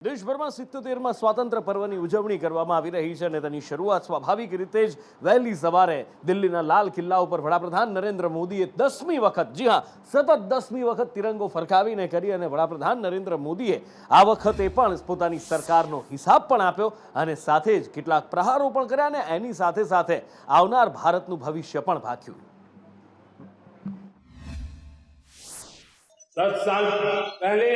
દેશભરમાં 77મા સ્વાતંત્ર્ય પર્વની ઉજવણી કરવામાં આવી રહી છે અને તેની શરૂઆત સ્વાભાવિક રીતે જ વહેલી સવારે દિલ્હીના લાલ કિલ્લા ઉપર વડાપ્રધાન નરેન્દ્ર મોદીએ 10મી વખત, જી હા, સતત 10મી વખત તિરંગો ફરકાવીને કરી અને વડાપ્રધાન નરેન્દ્ર મોદીએ આ વખતે પણ પોતાની સરકારનો હિસાબ પણ આપ્યો અને સાથે જ કેટલાક પ્રહારો પણ કર્યા અને એની સાથે સાથે આવનાર ભારતનું ભવિષ્ય પણ ભાખ્યું। 10 साल पहले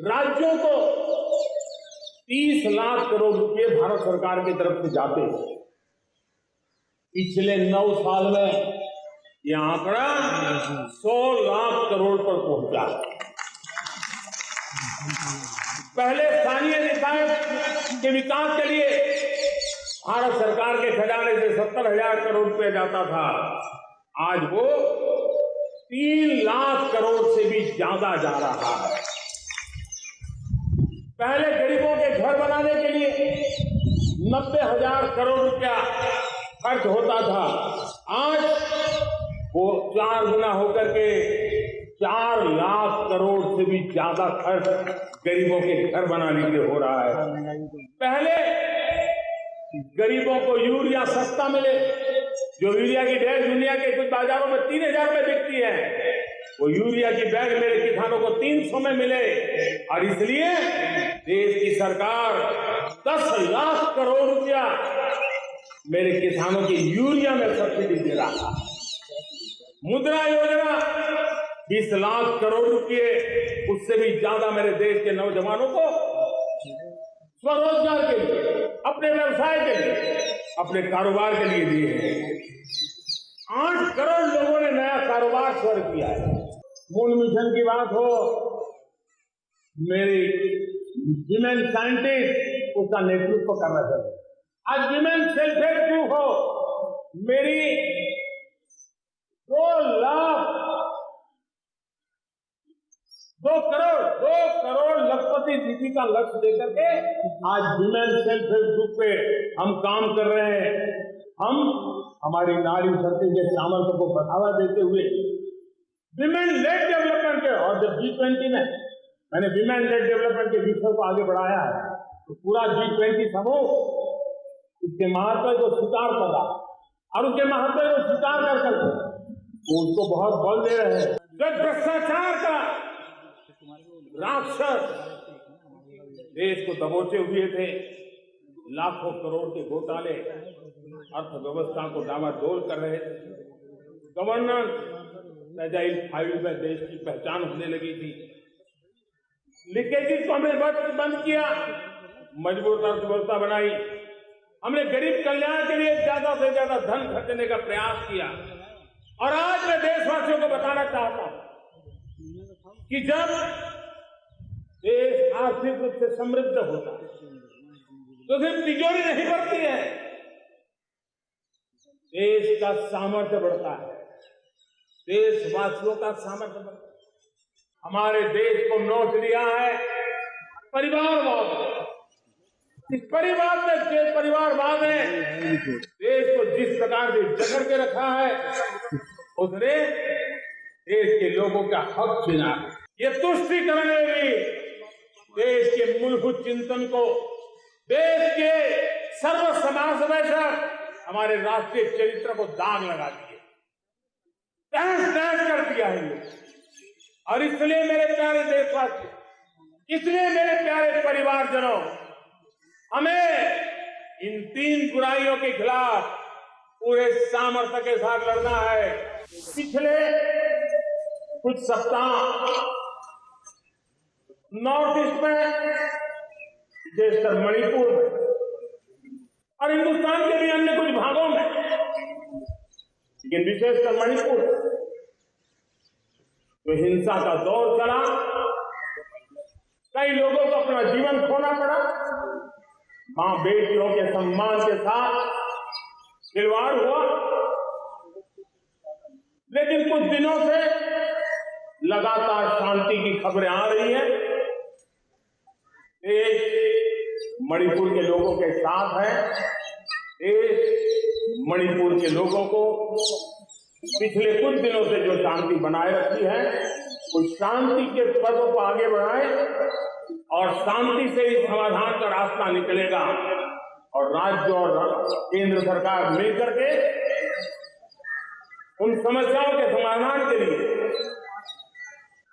राज्यों को 30 लाख करोड़ रुपए भारत सरकार की तरफ से जाते हैं। पिछले 9 साल में यह आंकड़ा 100 लाख करोड़ पर पहुंचा। पहले स्थानीय निकाय के विकास के लिए भारत सरकार के खजाने से 70,000 करोड़ रुपए जाता था, आज वो 3 लाख करोड़ से भी ज्यादा जा रहा है। पहले गरीबों के घर बनाने के लिए 90,000 करोड़ रुपया खर्च होता था, आज वो 4 गुना होकर के 4 लाख करोड़ से भी ज्यादा खर्च गरीबों के घर बनाने के लिए हो रहा है। पहले गरीबों को यूरिया सस्ता मिले, जो यूरिया की बैग दुनिया के कुछ बाजारों में 3,000 में बिकती है, वो यूरिया की बैग मेरे किसानों को 300 में मिले और इसलिए देश की सरकार 10 लाख करोड़ रुपया मेरे किसानों की यूरिया में सब्सिडी दे रहा है। मुद्रा योजना 20 लाख करोड़ रुपये, उससे भी ज्यादा मेरे देश के नौजवानों को स्वरोजगार के लिए, अपने व्यवसाय के लिए, अपने कारोबार के लिए दिए हैं। 8 करोड़ लोगों ने नया कारोबार शुरू किया है। मून मिशन की बात हो, मेरी विमेन साइंटिस्ट उसका नेतृत्व कर रहे थे। आज विमेन सेल्फ हेल्प ग्रुप हो, मेरी 2 करोड़ लखपति दीदी का लक्ष्य देकर के आज विमेन सेल्फ हेल्प ग्रुप पे हम काम कर रहे हैं। हम हमारी नारी शक्ति के सामर्थ्य को बढ़ावा देते हुए विमेन लेड डेवलपमेंट के, और जब G20 में मैंने विमेन लेड डेवलपमेंट के विषय को आगे बढ़ाया है तो पूरा G20 समूह इसके महत्व को स्वीकार कर रहा और उसके महत्व को स्वीकार कर सकते वो उसको बहुत बल दे रहे हैं। जब भ्रष्टाचार का राक्षस देश को दबोचे हुए थे, लाखों करोड़ के घोटाले अर्थव्यवस्था को डामाडोल कर रहे थे, गवर्नेंस फ्रेजाइल फाइल में देश की पहचान होने लगी थी, लीकेजेस को हमने बंद किया, मजबूत अर्थव्यवस्था बनाई, हमने गरीब कल्याण के लिए ज्यादा से ज्यादा धन खर्चने का प्रयास किया। और आज मैं देशवासियों को बताना चाहता हूं कि जब देश आर्थिक रूप से समृद्ध होता है तो सिर्फ तिजोरी नहीं बढ़ती है, देश का सामर्थ्य बढ़ता है, देशवासियों का सामर्थ्य बढ़ता है। हमारे देश को नोच दिया है परिवारवाद। इस परिवारवाद ने देश को जिस प्रकार से जकड़ के रखा है, उसने देश के लोगों का हक छीना है। ये तुष्टीकरण ने भी देश के मूलभूत चिंतन को, देश के सर्व समावेशक हमारे राष्ट्रीय चरित्र को दाग लगा दिए, तहस-नहस कर दिया है। और इसलिए मेरे प्यारे देशवासियों, इसलिए मेरे प्यारे परिवारजनों, हमें इन 3 बुराइयों के खिलाफ पूरे सामर्थ्य के साथ लड़ना है। पिछले कुछ सप्ताह नॉर्थ ईस्ट में, विशेषकर मणिपुर में और हिंदुस्तान के भी अन्य कुछ भागों में, लेकिन विशेषकर मणिपुर तो हिंसा का दौर चला, कई लोगों को अपना जीवन खोना पड़ा, मां बेटियों के सम्मान के साथ खिलवाड़ हुआ। लेकिन कुछ दिनों से लगातार शांति की खबरें आ रही हैं। देश मणिपुर के लोगों के साथ है। देश मणिपुर के लोगों को पिछले कुछ दिनों से जो शांति बनाए रखी है, उस शांति के पर्व को आगे बढ़ाए और शांति से इस समाधान का रास्ता निकलेगा और राज्य और केंद्र सरकार मिलकर के उन समस्याओं के समाधान के लिए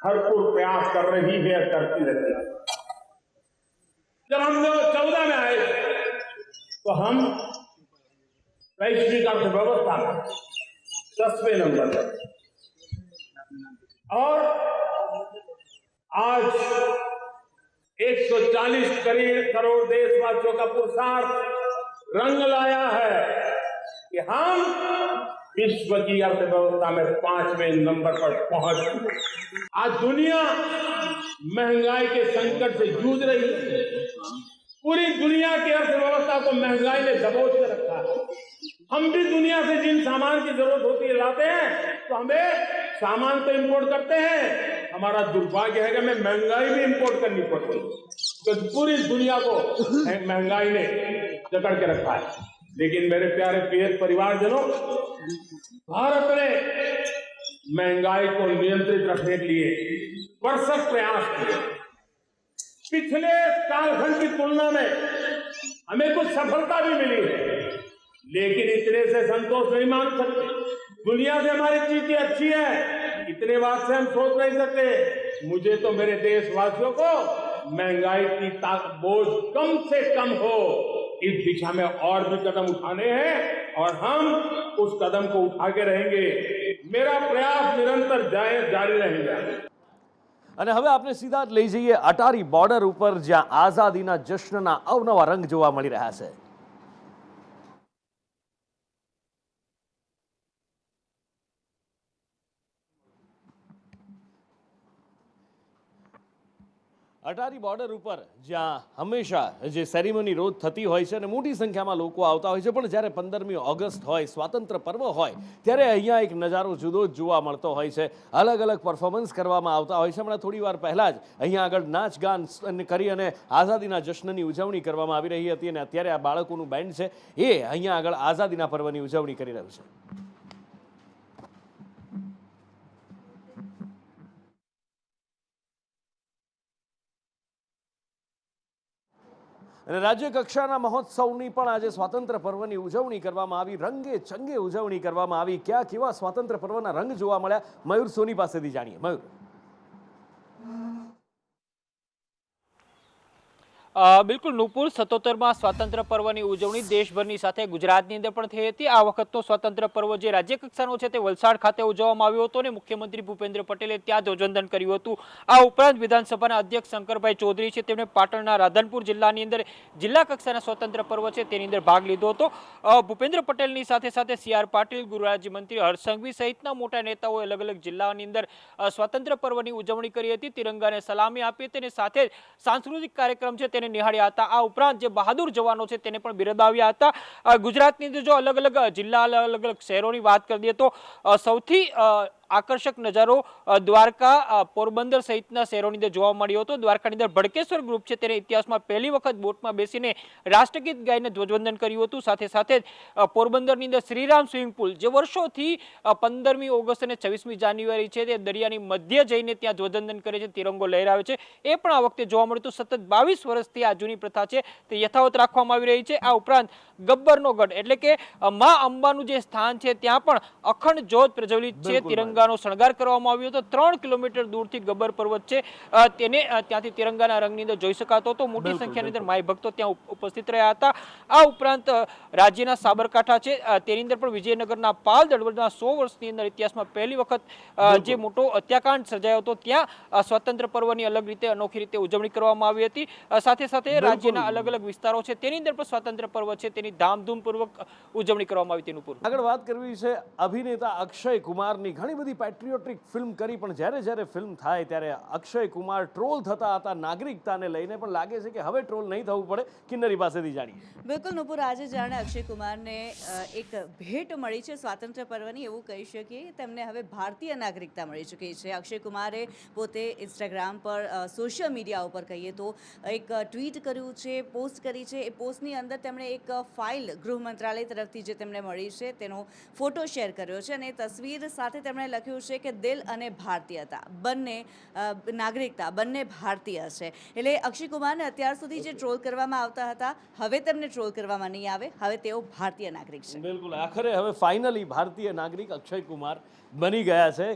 भरपूर प्रयास कर रही है, करती रहती है। जब हम 2014 में आए तो हम वैश्विक अर्थव्यवस्था में 10वें नंबर पर और आज 140 करोड़ देशवासियों का पुरुषार्थ रंग लाया है कि हम विश्व की अर्थव्यवस्था में 5वें नंबर पर पहुंच चुके। आज दुनिया महंगाई के संकट से जूझ रही है। पूरी दुनिया की अर्थव्यवस्था को महंगाई ने दबोच के रखा है। हम भी दुनिया से जिन सामान की जरूरत होती है लाते हैं, तो हमें सामान तो इंपोर्ट करते हैं। हमारा दुर्भाग्य है कि हमें महंगाई भी इंपोर्ट करनी पड़ती है, तो पूरी दुनिया को महंगाई ने जकड़ के रखा है। लेकिन मेरे प्यारे परिवारजनों, भारत ने महंगाई को नियंत्रित रखने के लिए भरसक प्रयास किए। पिछले कालखंड की तुलना में हमें कुछ सफलता भी मिली है, लेकिन इतने से संतोष नहीं मान सकते। दुनिया से हमारी चीजें अच्छी है, इतने बात से हम सोच नहीं सकते। मुझे तो मेरे देशवासियों को महंगाई की बोझ कम से कम हो, इस दिशा में और भी कदम उठाने हैं और हम उस कदम को उठा के रहेंगे। मेरा प्रयास निरंतर जारी रहेगा। અને હવે આપણે સીધા જ લઈ જઈએ અટારી બોર્ડર ઉપર, જ્યાં આઝાદીના જશ્નના અવનવા રંગ જોવા મળી રહ્યા છે। અટારી બોર્ડર ઉપર જ્યાં હંમેશા જે સેરેમની રોજ થતી હોય છે અને મોટી સંખ્યામાં લોકો આવતા હોય છે, પણ જ્યારે 15મી ઓગસ્ટ હોય, સ્વાતંત્ર્ય પર્વ હોય, ત્યારે અહીંયા એક નજારો જુદો જ જોવા મળતો હોય છે। અલગ અલગ પરફોર્મન્સ કરવામાં આવતા હોય છે। હમણાં થોડી વાર પહેલાં જ અહીંયા આગળ નાચ ગાન કરી અને આઝાદીના જશ્નની ઉજવણી કરવામાં આવી રહી હતી અને અત્યારે આ બાળકોનું બેન્ડ છે એ અહીંયા આગળ આઝાદીના પર્વની ઉજવણી કરી રહ્યું છે। અને રાજ્ય કક્ષાના મહોત્સવની પણ આજે સ્વાતંત્ર્ય પર્વની ઉજવણી કરવામાં આવી, રંગે ચંગે ઉજવણી કરવામાં આવી। ક્યાં કેવા સ્વાતંત્ર્ય પર્વના રંગ જોવા મળ્યા, મયુર સોની પાસેથી જાણીએ। મયુર, બિલકુલ નુપુર, 77માં સ્વાતંત્ર્ય પર્વની ઉજવણી દેશભરની સાથે ગુજરાતની અંદર પણ થઈ હતી। આ વખતનો સ્વાતંત્ર્ય પર્વ જે રાજ્ય કક્ષાનો છે તે વલસાડ ખાતે ઉજવવામાં આવ્યો હતો અને મુખ્યમંત્રી ભૂપેન્દ્ર પટેલે ત્યાં ધ્વજવંદન કર્યું હતું। આ ઉપરાંત વિધાનસભાના અધ્યક્ષ શંકરભાઈ ચૌધરી છે તેમણે પાટણના રાધનપુર જિલ્લાની અંદર જિલ્લા કક્ષાના સ્વાતંત્ર્ય પર્વ છે તેની અંદર ભાગ લીધો હતો। ભૂપેન્દ્ર પટેલની સાથે સાથે CR પાટીલ, ગૃહ રાજ્યમંત્રી હર્ષ સંઘવી સહિતના મોટા નેતાઓએ અલગ અલગ જિલ્લાની અંદર સ્વાતંત્ર્ય પર્વની ઉજવણી કરી હતી, તિરંગાને સલામી આપી હતી અને સાથે સાંસ્કૃતિક કાર્યક્રમ છે નિહાળ્યા હતા। આ ઉપરાંત જે બહાદુર જવાનો છે તેને પણ બિરદાવ્યા હતા। ગુજરાતની અંદર જો અલગ અલગ જિલ્લા, અલગ અલગ શહેરોની વાત કરીએ તો સૌથી આકર્ષક નજારો દ્વારકા, પોરબંદર સહિતના શહેરોની અંદર જોવા મળ્યો હતો। દ્વારકાની અંદર ભડકેશ્વર ગ્રુપ છે તેને ઇતિહાસમાં પહેલી વખત બોટમાં બેસીને રાષ્ટ્રગીત ગાઈને ધ્વજવંદન કર્યું હતું। સાથે સાથે પોરબંદરની અંદર શ્રીરામ સ્વિમિંગ પુલ જે વર્ષોથી 15મી ઓગસ્ટ અને 26મી જાન્યુઆરી છે તે દરિયાની મધ્ય જઈને ત્યાં ધ્વજવંદન કરે છે, તિરંગો લહેરાવે છે, એ પણ આ વખતે જોવા મળ્યું હતું। સતત 22 વર્ષથી આ જૂની પ્રથા છે તે યથાવત રાખવામાં આવી રહી છે। આ ઉપરાંત ગબ્બરનો ગઢ એટલે કે મા અંબાનું જે સ્થાન છે ત્યાં પણ અખંડ જ્યોત પ્રજ્વલિત છે, તિરંગાનો શણગાર કરવામાં આવ્યો હતો। 3 કિલોમીટર દૂરથી ગબ્બર પર્વત છે તેને ત્યાંથી તિરંગાના રંગની અંદર જોઈ શકાતો હતો। મોટી સંખ્યાની અંદર માઈ ભક્તો ત્યાં ઉપસ્થિત રહ્યા હતા। આ ઉપરાંત રાજ્યના સાબરકાંઠા છે તેની અંદર પણ વિજયનગરના પાલ દળવદના 100 વર્ષની અંદર ઇતિહાસમાં પહેલી વખત જે મોટો હત્યાકાંડ સર્જાયો હતો ત્યાં સ્વાતંત્ર્ય પર્વની અલગ રીતે, અનોખી રીતે ઉજવણી કરવામાં આવી હતી। સાથે સાથે રાજ્યના અલગ અલગ વિસ્તારો છે તેની અંદર પણ સ્વાતંત્ર્ય પર્વ છે તેની ધામધૂમપૂર્વક ઉજવણી કરવામાં આવી તેનું પૂર્વ। આગળ વાત કરવી છે અભિનેતા અક્ષય કુમારની। ઘણી બધી પેટ્રિયોટિક ફિલ્મ કરી, પણ જ્યારે જ્યારે ફિલ્મ થાય ત્યારે અક્ષય કુમાર ટ્રોલ થતા હતા નાગરિકતાને લઈને, પણ લાગે છે કે હવે ટ્રોલ નહીં થવું પડે। કિન્નરી પાસેથી જાણીએ। બિલકુલ નુપુર, આજે જાણે અક્ષય કુમારને એક ભેટ મળી છે સ્વાતંત્ર્ય પર્વની, એવું કહી શકીએ। તેમને હવે ભારતીય નાગરિકતા મળી ચૂકી છે। અક્ષય કુમારે પોતે ઇન્સ્ટાગ્રામ પર, સોશિયલ મીડિયા ઉપર કહીએ તો એક ટ્વીટ કર્યું છે, પોસ્ટ કરી છે। એ પોસ્ટની અંદર તેમણે એક ફાઇલ ગૃહ મંત્રાલય તરફથી જે તેમને મળી છે તેનો ફોટો શેર કર્યો છે અને તસવીર સાથે તેમણે લખ્યું છે કે દિલ અને ભારતીયતા બંને નાગરિકતા બંને ભારતીય છે. એટલે અક્ષય કુમારને અત્યાર સુધી જે ટ્રોલ કરવામાં આવતા હતા, હવે તેમને ટ્રોલ કરવામાં નહીં આવે. હવે તેઓ ભારતીય નાગરિક છે. બિલકુલ, આખરે હવે ફાઇનલી ભારતીય નાગરિક અક્ષય કુમાર બની ગયા છે.